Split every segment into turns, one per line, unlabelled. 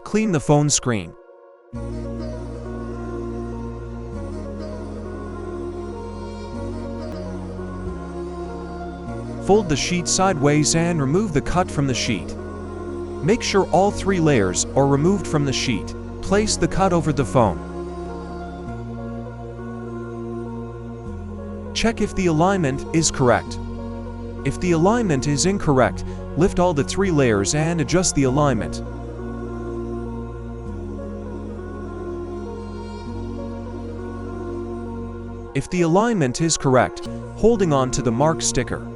Clean the phone screen. Fold the sheet sideways and remove the cut from the sheet. Make sure all 3 layers are removed from the sheet. Place the cut over the phone. Check if the alignment is correct. If the alignment is incorrect, lift all the 3 layers and adjust the alignment. If the alignment is correct, holding on to the mark sticker,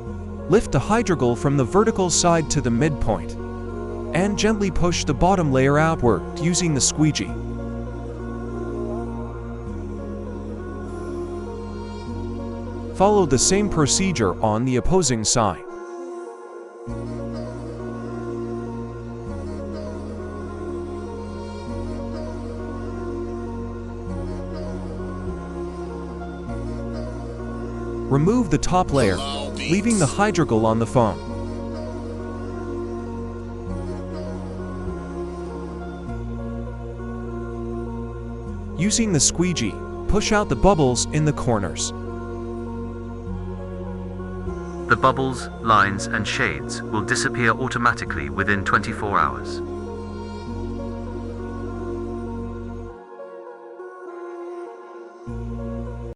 lift the hydrogel from the vertical side to the midpoint, and gently push the bottom layer outward using the squeegee. Follow the same procedure on the opposing side. Remove the top layer, leaving the hydrogel on the phone. Using the squeegee, push out the bubbles in the corners.
The bubbles, lines, and shades will disappear automatically within 24 hours.